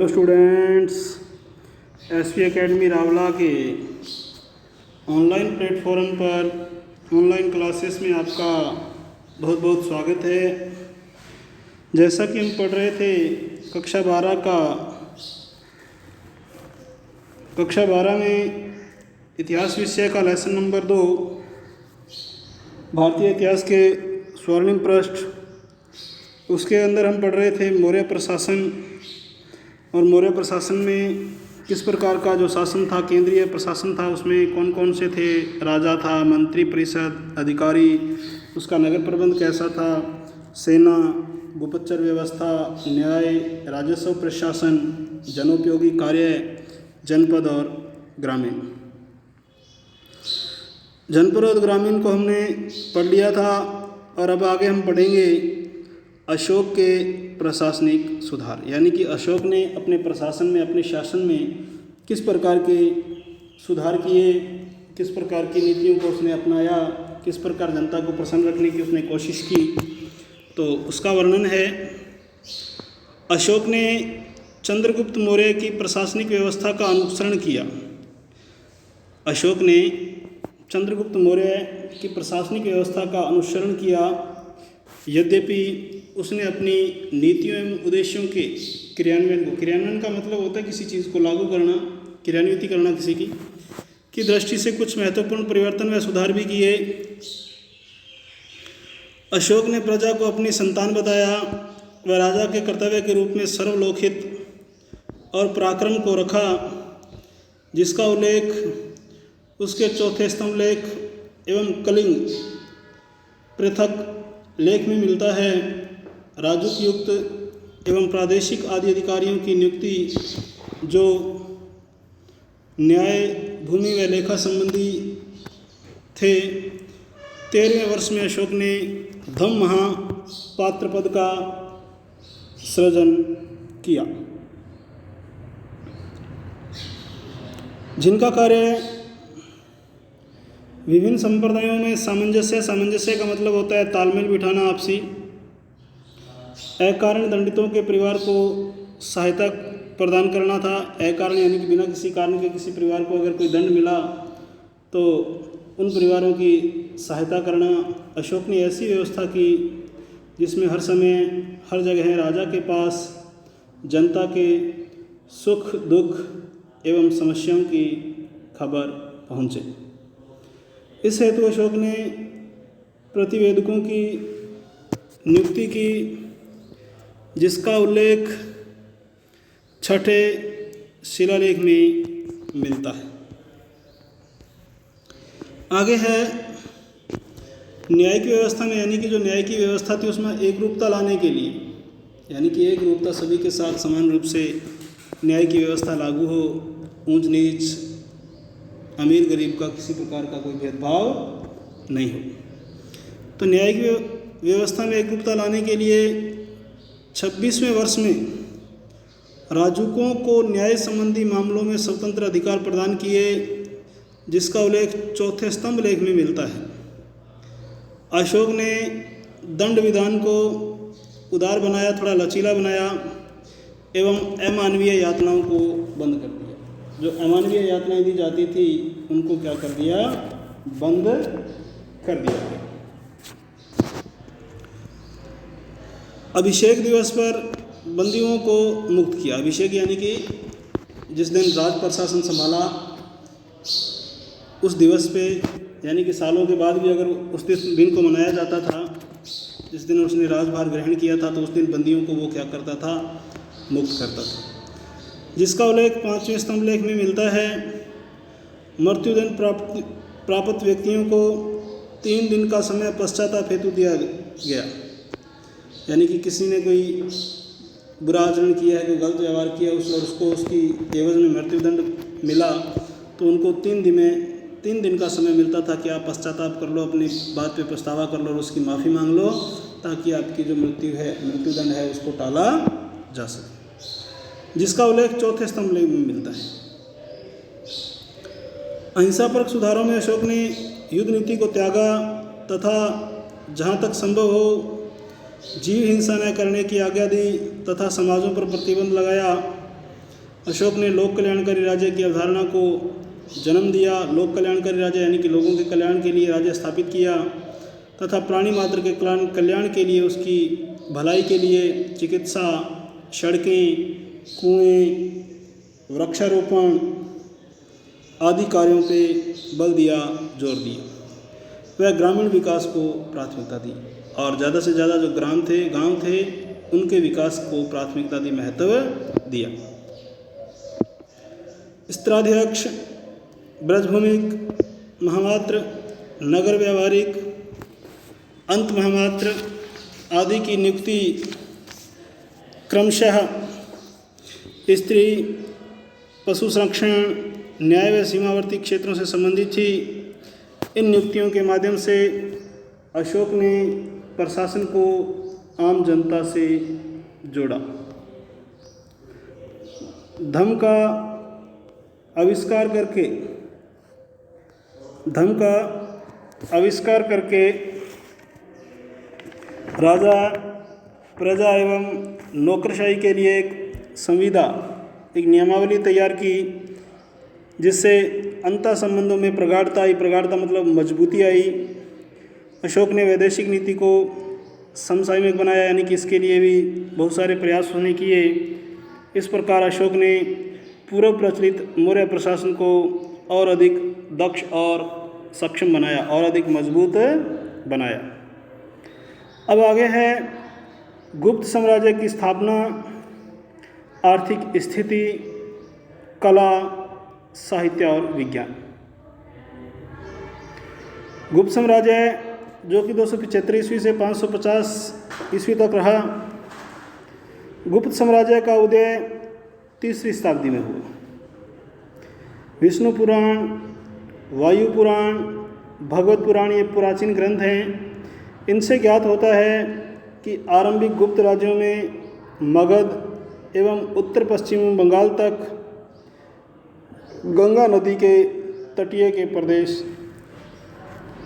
Hello students, SP academy Rawla के online platform पर online classes में आपका बहुत बहुत स्वागत है। जैसा कि हम पढ़ रहे थे कक्षा 12 में इतिहास विषय का लेसन नंबर 2 भारतीय इतिहास के स्वर्णिम पृष्ठ, उसके अंदर हम पढ़ रहे थे मौर्य प्रशासन। और मौर्य प्रशासन में किस प्रकार का जो शासन था, केंद्रीय प्रशासन था, उसमें कौन कौन से थे, राजा था, मंत्री परिषद, अधिकारी, उसका नगर प्रबंध कैसा था, सेना, गुप्तचर व्यवस्था, न्याय, राजस्व प्रशासन, जनोपयोगी कार्य, जनपद और ग्रामीण। जनपद और ग्रामीण को हमने पढ़ लिया था और अब आगे हम पढ़ेंगे अशोक के प्रशासनिक सुधार, यानी कि अशोक ने अपने प्रशासन में, अपने शासन में किस प्रकार के सुधार किए, किस प्रकार की नीतियों को उसने अपनाया, किस प्रकार जनता को प्रसन्न रखने की उसने कोशिश की, तो उसका वर्णन है। अशोक ने चंद्रगुप्त मौर्य की प्रशासनिक व्यवस्था का अनुसरण किया। अशोक ने चंद्रगुप्त मौर्य की प्रशासनिक व्यवस्था का अनुसरण किया, यद्यपि उसने अपनी नीतियों एवं उद्देश्यों के क्रियान्वयन का मतलब होता है किसी चीज़ को लागू करना, क्रियान्वित करना किसी की दृष्टि से कुछ महत्वपूर्ण परिवर्तन व सुधार भी किए। अशोक ने प्रजा को अपनी संतान बताया व राजा के कर्तव्य के रूप में सर्वलोकहित और पराक्रम को रखा, जिसका उल्लेख उसके चौथे स्तंभ लेख एवं कलिंग पृथक लेख में मिलता है। राजयुक्त एवं प्रादेशिक आदि अधिकारियों की नियुक्ति जो न्याय, भूमि व लेखा संबंधी थे। 13वें वर्ष में अशोक ने धम्म महापात्र पद का सृजन किया, जिनका कार्य विभिन्न संप्रदायों में सामंजस्य का मतलब होता है तालमेल बिठाना, आपसी। अकारण दंडितों के परिवार को सहायता प्रदान करना था। अकारण यानी कि बिना किसी कारण के किसी परिवार को अगर कोई दंड मिला तो उन परिवारों की सहायता करना। अशोक ने ऐसी व्यवस्था की जिसमें हर समय, हर जगह राजा के पास जनता के सुख दुख एवं समस्याओं की खबर पहुँचे। इस हेतु अशोक ने प्रतिवेदकों की नियुक्ति की, जिसका उल्लेख छठे शिलालेख में मिलता है। आगे है न्यायिक व्यवस्था में, यानी कि जो न्याय की व्यवस्था थी उसमें एक रूपता लाने के लिए, यानी कि एक रूपता, सभी के साथ समान रूप से न्याय की व्यवस्था लागू हो, ऊंच नीच, अमीर गरीब का किसी प्रकार का कोई भेदभाव नहीं हो। तो न्यायिक व्यवस्था में एकरूपता लाने के लिए 26वें वर्ष में राजूकों को न्याय संबंधी मामलों में स्वतंत्र अधिकार प्रदान किए, जिसका उल्लेख चौथे स्तंभ लेख में मिलता है। अशोक ने दंड विधान को उदार बनाया, थोड़ा लचीला बनाया एवं अमानवीय यातनाओं को बंद कर दिया। जो अमानवीय यातनाएं दी जाती थी उनको क्या कर दिया, बंद कर दिया गया। अभिषेक दिवस पर बंदियों को मुक्त किया। अभिषेक यानी कि जिस दिन राज प्रशासन संभाला उस दिवस पे, यानी कि सालों के बाद भी अगर उस दिन को मनाया जाता था, जिस दिन उसने राजभार ग्रहण किया था, तो उस दिन बंदियों को वो क्या करता था, मुक्त करता था, जिसका उल्लेख 5वें स्तंभ लेख में मिलता है। मृत्युदंड प्राप्त व्यक्तियों को 3 दिन का समय पश्चाताप हेतु दिया गया, यानी कि किसी ने कोई बुरा आचरण किया है, कोई गलत व्यवहार किया और उसको उसकी एवज में मृत्युदंड मिला, तो उनको 3 दिन का समय मिलता था कि आप पश्चाताप कर लो, अपनी बात पे पछतावा कर लो और उसकी माफ़ी मांग लो, ताकि आपकी जो मृत्युदंड है उसको टाला जा सके, जिसका उल्लेख चौथे स्तंभ लेख में मिलता है। अहिंसापरक सुधारों में अशोक ने युद्ध नीति को त्यागा तथा जहाँ तक संभव हो जीव हिंसा न करने की आज्ञा दी तथा समाजों पर प्रतिबंध लगाया। अशोक ने लोक कल्याणकारी राज्य की अवधारणा को जन्म दिया। लोक कल्याणकारी राज्य यानी कि लोगों के कल्याण के लिए राज्य स्थापित किया तथा प्राणी मात्र के कल्याण के लिए, उसकी भलाई के लिए चिकित्सा, सड़कें, कुएं, वृक्षारोपण आदि कार्यों पे बल दिया, जोर दिया। वह ग्रामीण विकास को प्राथमिकता दी और ज़्यादा से ज़्यादा जो गांव थे उनके विकास को प्राथमिकता दी, महत्व दिया। स्त्राध्यक्ष, ब्रजभूमिक, महामात्र, नगर व्यावहारिक, अंत महामात्र आदि की नियुक्ति क्रमशः स्त्री, पशु संरक्षण, न्याय व सीमावर्ती क्षेत्रों से संबंधित थी। इन नियुक्तियों के माध्यम से अशोक ने प्रशासन को आम जनता से जोड़ा। धर्म का आविष्कार करके राजा, प्रजा एवं नौकरशाही के लिए एक संविदा, एक नियमावली तैयार की, जिससे अंतर संबंधों में प्रगाढ़ता आई। प्रगाढ़ता मतलब मजबूती आई। अशोक ने वैदेशिक नीति को समसामयिक बनाया, यानी कि इसके लिए भी बहुत सारे प्रयास होने किए। इस प्रकार अशोक ने पूर्व प्रचलित मौर्य प्रशासन को और अधिक दक्ष और सक्षम बनाया और अधिक मजबूत बनाया। अब आगे है गुप्त साम्राज्य की स्थापना, आर्थिक स्थिति, कला, साहित्य और विज्ञान। गुप्त साम्राज्य जो कि 275 ईस्वी से 550 ईस्वी तक रहा। गुप्त साम्राज्य का उदय 3वीं शताब्दी में हुआ। विष्णु पुराण, वायु पुराण, भगवत पुराण ये प्राचीन ग्रंथ हैं। इनसे ज्ञात होता है कि आरंभिक गुप्त राज्यों में मगध एवं उत्तर पश्चिम बंगाल तक गंगा नदी के तटीय के प्रदेश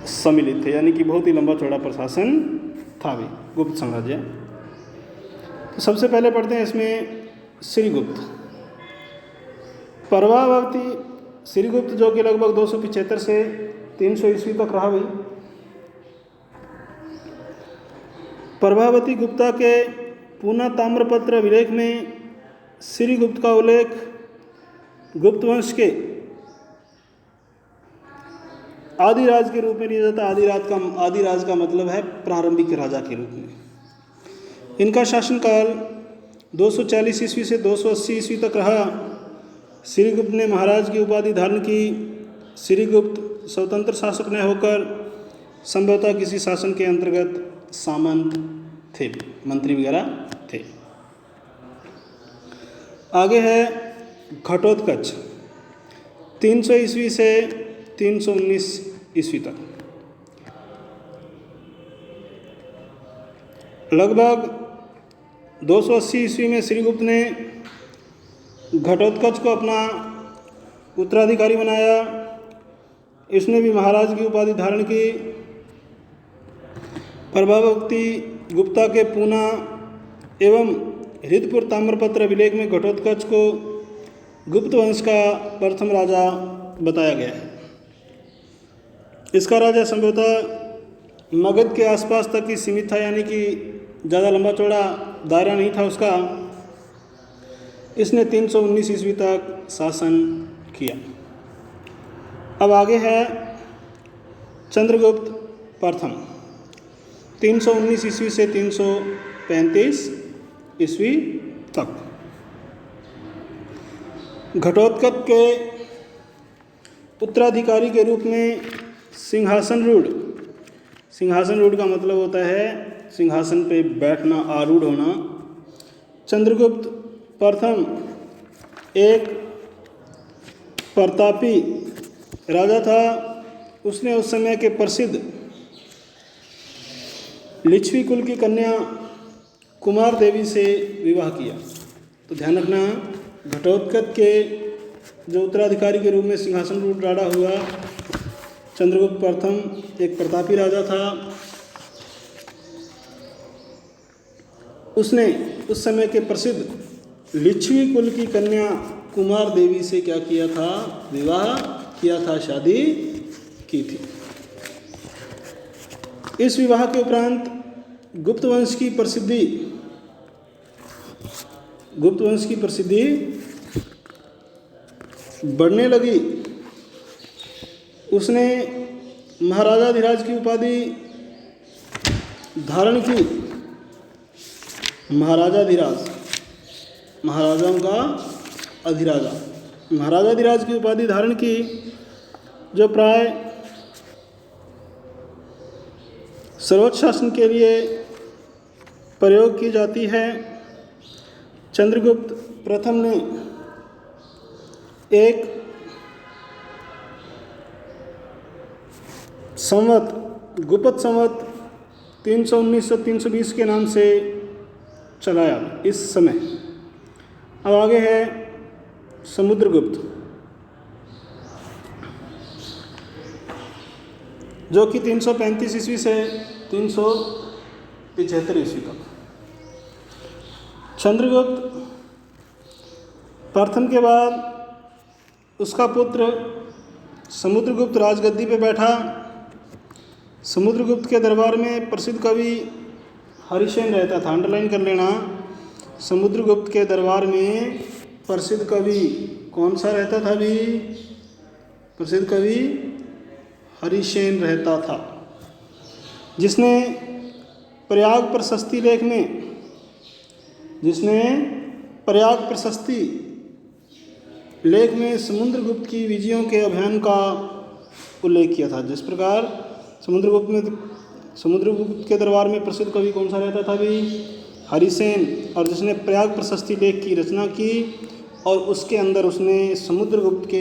सम्मिलित थे, यानी कि बहुत ही लंबा चौड़ा प्रशासन था भी गुप्त साम्राज्य। तो सबसे पहले पढ़ते हैं इसमें श्रीगुप्त। प्रभावती श्रीगुप्त जो कि लगभग 275 से 300 ईस्वी तक रहा भाई। प्रभावती गुप्ता के पूना ताम्रपत्र विलेख में श्रीगुप्त का उल्लेख गुप्त वंश के आदिराज के रूप में लिया जाता है। आदिराज का मतलब है प्रारंभिक राजा के रूप में। इनका शासनकाल 240 ईस्वी से 280 ईस्वी तक रहा। श्रीगुप्त ने महाराज की उपाधि धारण की। श्रीगुप्त स्वतंत्र शासक न होकर संभवतः किसी शासन के अंतर्गत सामंत थे, मंत्री वगैरह थे। आगे है घटोत्कच, 300 ईस्वी से 319 ईस्वी तक। लगभग 280 ईस्वी में श्रीगुप्त ने घटोत्कच को अपना उत्तराधिकारी बनाया। इसने भी महाराज की उपाधि धारण की। प्रभावती गुप्ता के पूना एवं हृदपुर ताम्रपत्र विलेख में घटोत्कच को गुप्त वंश का प्रथम राजा बताया गया है। इसका राजा संभवतः मगध के आसपास तक ही सीमित था, यानी कि ज़्यादा लंबा चौड़ा दायरा नहीं था उसका। इसने 319 ईस्वी तक शासन किया। अब आगे है चंद्रगुप्त प्रथम, 319 ईस्वी से 335 ईस्वी तक। घटोत्कच के उत्तराधिकारी के रूप में सिंहासन रूढ़ का मतलब होता है सिंहासन पे बैठना, आरूढ़ होना। चंद्रगुप्त प्रथम एक प्रतापी राजा था। उसने उस समय के प्रसिद्ध लिच्छवी कुल की कन्या कुमार देवी से विवाह किया। तो ध्यान रखना, घटोत्कच के जो उत्तराधिकारी के रूप में सिंहासन रूढ़ राजा हुआ, चंद्रगुप्त प्रथम एक प्रतापी राजा था। उसने उस समय के प्रसिद्ध लिच्छवी कुल की कन्या कुमार देवी से क्या किया था? विवाह किया था, शादी की थी। इस विवाह के उपरांत गुप्त वंश की प्रसिद्धि बढ़ने लगी। उसने महाराजाधिराज की उपाधि धारण की। महाराजाधिराज, महाराजाओं का अधिराजा, महाराजाधिराज की उपाधि धारण की, जो प्राय सर्वोच्च शासन के लिए प्रयोग की जाती है। चंद्रगुप्त प्रथम ने एक संवत, गुप्त संवत 319 से 320 के नाम से चलाया इस समय। अब आगे है समुद्रगुप्त, जो कि 335 ईस्वी से 375 ईस्वी तक। चंद्रगुप्त प्रथम के बाद उसका पुत्र समुद्रगुप्त राजगद्दी पे बैठा। समुद्रगुप्त के दरबार में प्रसिद्ध कवि हरिसेन रहता था। अंडरलाइन कर लेना, समुद्रगुप्त के दरबार में प्रसिद्ध कवि कौन सा रहता था? भी प्रसिद्ध कवि हरिसेन रहता था, जिसने प्रयाग प्रशस्ति लेख में, समुद्रगुप्त की विजयों के अभियान का उल्लेख किया था। जिस प्रकार समुद्रगुप्त के दरबार में प्रसिद्ध कवि कौन सा रहता था? भी हरिसेन, और जिसने प्रयाग प्रशस्ति लेख की रचना की, और उसके अंदर उसने समुद्रगुप्त के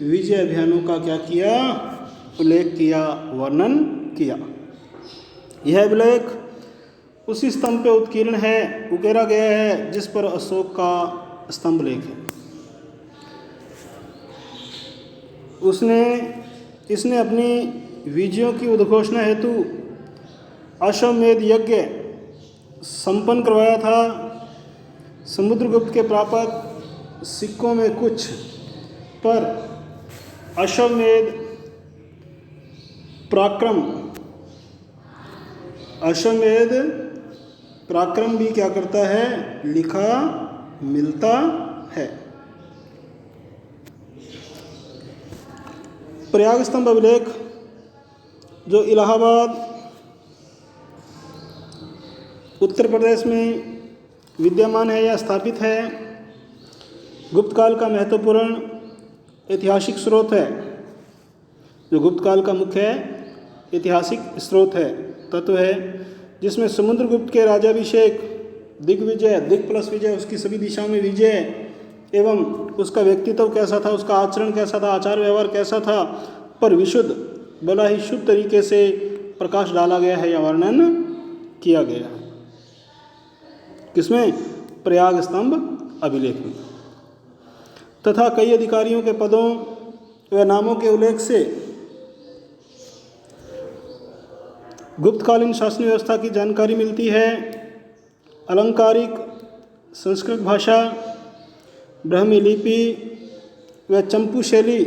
विजय अभियानों का क्या किया? उल्लेख किया, वर्णन किया। यह अभिलेख उसी स्तंभ पे उत्कीर्ण है, उकेरा गया है, जिस पर अशोक का स्तंभ लेख है। इसने अपनी विजयों की उद्घोषणा हेतु अश्वमेध यज्ञ संपन्न करवाया था। समुद्रगुप्त के प्राप्त सिक्कों में कुछ पर अश्वमेध पराक्रम भी क्या करता है? लिखा मिलता है। प्रयाग स्तंभ अभिलेख, जो इलाहाबाद उत्तर प्रदेश में विद्यमान है या स्थापित है, गुप्त काल का महत्वपूर्ण ऐतिहासिक स्रोत है। जो गुप्त काल का मुख्य ऐतिहासिक स्रोत है, तत्व है, जिसमें समुद्रगुप्त के राज्याभिषेक, दिग्विजय, दिग् प्लस विजय, उसकी सभी दिशाओं में विजय, एवं उसका व्यक्तित्व कैसा था, उसका आचरण कैसा था, आचार व्यवहार कैसा था, पर विशुद्ध, बड़ा ही शुद्ध तरीके से प्रकाश डाला गया है या वर्णन किया गया है। किसमें? प्रयाग स्तंभ अभिलेख में। तथा कई अधिकारियों के पदों व नामों के उल्लेख से गुप्तकालीन शासन व्यवस्था की जानकारी मिलती है। अलंकारिक संस्कृत भाषा, ब्राह्मी लिपि व चंपू शैली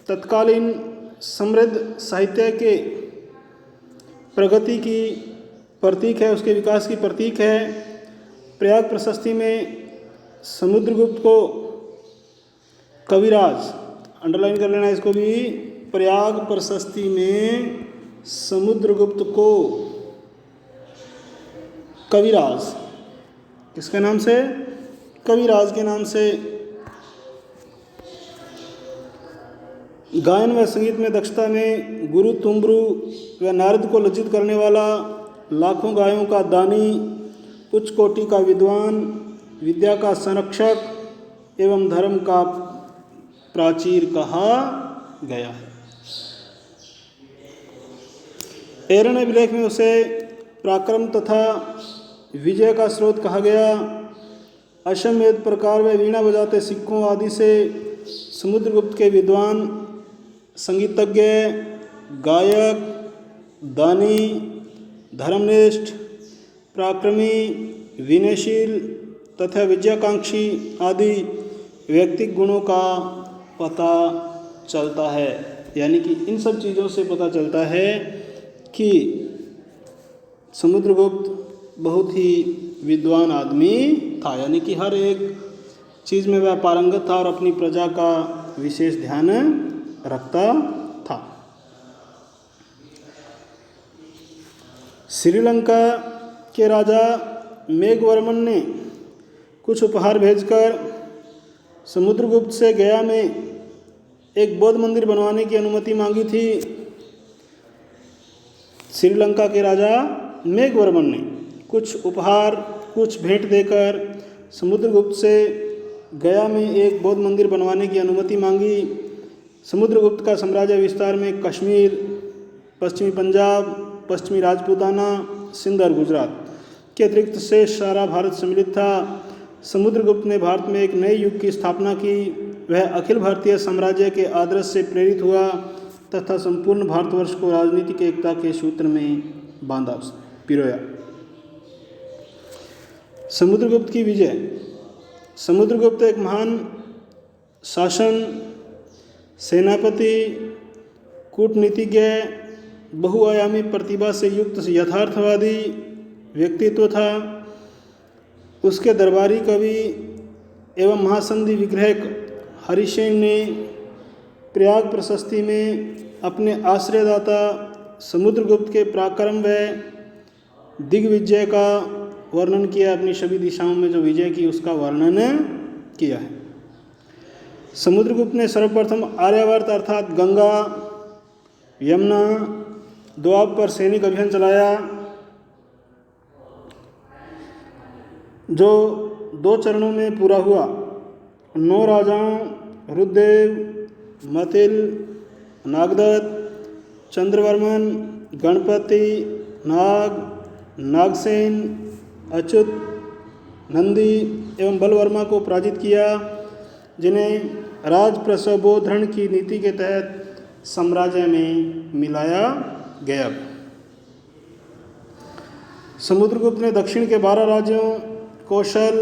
तत्कालीन समृद्ध साहित्य के प्रगति की प्रतीक है, उसके विकास की प्रतीक है। प्रयाग प्रशस्ति में समुद्रगुप्त को कविराज, अंडरलाइन कर लेना इसको भी, प्रयाग प्रशस्ति में समुद्रगुप्त को कविराज, किसके नाम से? कविराज के नाम से। गायन व संगीत में दक्षता में गुरु तुम्ब्रु व नारद को लज्जित करने वाला, लाखों गायों का दानी, उच्च कोटि का विद्वान, विद्या का संरक्षक एवं धर्म का प्राचीर कहा गया है। एरन अभिलेख में उसे पराक्रम तथा विजय का स्रोत कहा गया। अश्वमेध प्रकार व वीणा बजाते सिक्कों आदि से समुद्रगुप्त के विद्वान, संगीतज्ञ, गायक, दानी, धर्मनिष्ठ, पराक्रमी, विनयशील तथा विजयाकांक्षी आदि व्यक्तिगत गुणों का पता चलता है। यानी कि इन सब चीज़ों से पता चलता है कि समुद्रगुप्त बहुत ही विद्वान आदमी था। यानी कि हर एक चीज़ में वह पारंगत था और अपनी प्रजा का विशेष ध्यान रखता था। श्रीलंका के राजा मेघवर्मन ने कुछ उपहार भेजकर समुद्रगुप्त से गया में एक बौद्ध मंदिर बनवाने की अनुमति मांगी थी। श्रीलंका के राजा मेघवर्मन ने कुछ उपहार, कुछ भेंट देकर समुद्रगुप्त से गया में एक बौद्ध मंदिर बनवाने की अनुमति मांगी। समुद्रगुप्त का साम्राज्य विस्तार में कश्मीर, पश्चिमी पंजाब, पश्चिमी राजपूताना, सिंध और गुजरात के अतिरिक्त शेष सारा भारत सम्मिलित था। समुद्रगुप्त ने भारत में एक नए युग की स्थापना की। वह अखिल भारतीय साम्राज्य के आदर्श से प्रेरित हुआ तथा संपूर्ण भारतवर्ष को राजनीतिक एकता के सूत्र में बांधा, पिरोया। समुद्रगुप्त की विजय। समुद्रगुप्त एक महान शासन, सेनापति, कूटनीतिज्ञ, बहुआयामी प्रतिभा से युक्त यथार्थवादी व्यक्तित्व था। उसके दरबारी कवि एवं महासंधि विग्रहक हरिसेन ने प्रयाग प्रशस्ति में अपने आश्रयदाता समुद्रगुप्त के पराक्रम व दिग्विजय का वर्णन किया। अपनी सभी दिशाओं में जो विजय की उसका वर्णन किया है। समुद्रगुप्त ने सर्वप्रथम आर्यावर्त अर्थात गंगा, यमुना, दोआब पर सैनिक अभियान चलाया, जो 2 चरणों में पूरा हुआ। 9 राजाओं रुद्रदेव, मतिल, नागदत्त, चंद्रवर्मन, गणपति, नाग, नागसेन, अच्युत, नंदी एवं बलवर्मा को पराजित किया, जिन्हें राजप्रसवोद्धरण की नीति के तहत साम्राज्य में मिलाया गया। समुद्रगुप्त ने दक्षिण के 12 राज्यों कौशल,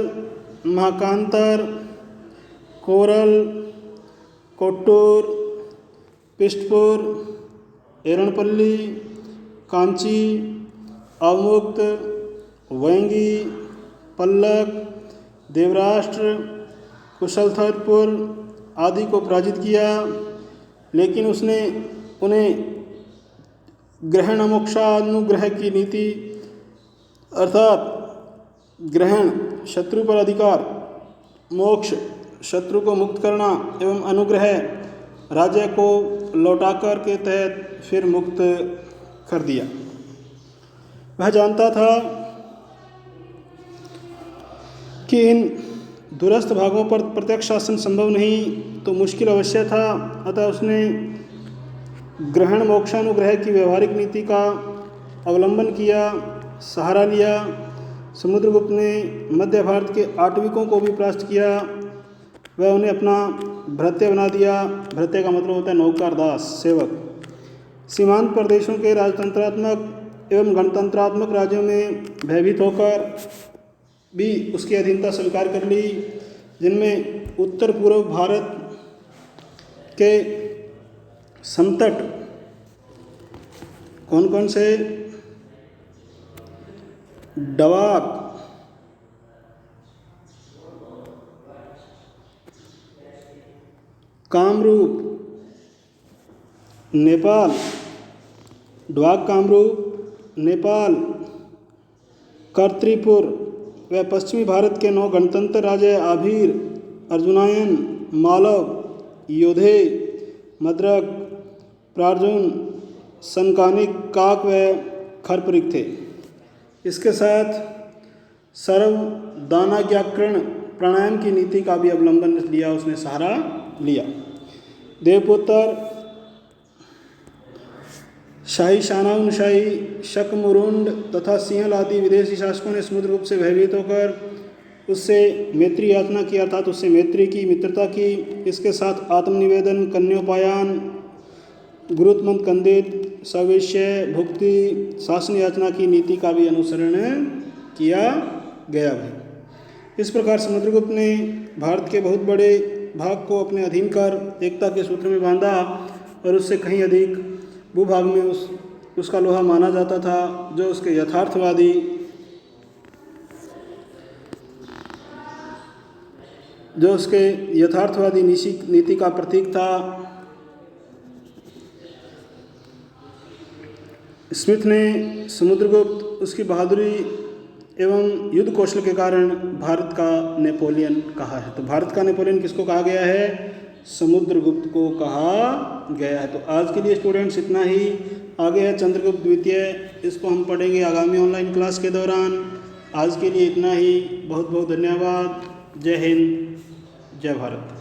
महाकांतर, कोरल, कोट्टूर, पिष्टपुर, एरणपल्ली, कांची, अवमुक्त, वेंगी, पल्लक, देवराष्ट्र, कुशलथरपुर आदि को पराजित किया, लेकिन उसने उन्हें ग्रहण मोक्षानुग्रह की नीति अर्थात ग्रहण शत्रु पर अधिकार, मोक्ष शत्रु को मुक्त करना एवं अनुग्रह राज्य को लौटाकर के तहत फिर मुक्त कर दिया। वह जानता था कि इन दूरस्थ भागों पर प्रत्यक्ष शासन संभव नहीं तो मुश्किल अवश्य था, अतः उसने ग्रहण मोक्षानुग्रह की व्यवहारिक नीति का अवलंबन किया, सहारा लिया। समुद्रगुप्त ने मध्य भारत के आटविकों को भी परास्त किया। वह उन्हें अपना भृत्य बना दिया। भृत्य का मतलब होता है नौकर, दास, सेवक। सीमांत प्रदेशों के राजतंत्रात्मक एवं गणतंत्रात्मक राज्यों में भयभीत होकर भी उसकी अधीनता स्वीकार कर ली, जिनमें उत्तर पूर्व भारत के समतट कौन कौन से, डवाक, कामरूप, नेपाल, ड्वाक कामरूप, नेपाल, कर्तरीपुर व पश्चिमी भारत के 9 गणतंत्र राज्य आभीर, अर्जुनायन, मालव, योधे, मद्रक, प्रार्जुन, संकानिक, काक व खरपरिक थे। इसके साथ सर्व दानाज्ञाकरण प्राणायाम की नीति का भी अवलंबन लिया, उसने सहारा लिया। देवपुत्र, शाही शानाउनशाही, शकमुरुंड तथा सिंहल आदि विदेशी शासकों ने समुद्रगुप्त से भयभीत होकर उससे मैत्री याचना की, अर्थात उससे मैत्री की, मित्रता की। इसके साथ आत्मनिवेदन, कन्योपायन, गुरुत्मंत कंदित, सवेश्य, भुक्ति, शासन याचना की नीति का भी अनुसरण किया गया है। इस प्रकार समुद्रगुप्त ने भारत के बहुत बड़े भाग को अपने अधीन कर एकता के सूत्र में बांधा और उससे कहीं अधिक भूभाग में उसका लोहा माना जाता था, जो उसके यथार्थवादी नीति का प्रतीक था। स्मिथ ने समुद्रगुप्त उसकी बहादुरी एवं युद्ध कौशल के कारण भारत का नेपोलियन कहा है। तो भारत का नेपोलियन किसको कहा गया है? समुद्रगुप्त को कहा गया है। तो आज के लिए स्टूडेंट्स इतना ही। आगे है चंद्रगुप्त द्वितीय, इसको हम पढ़ेंगे आगामी ऑनलाइन क्लास के दौरान। आज के लिए इतना ही। बहुत बहुत धन्यवाद। जय हिंद, जय भारत।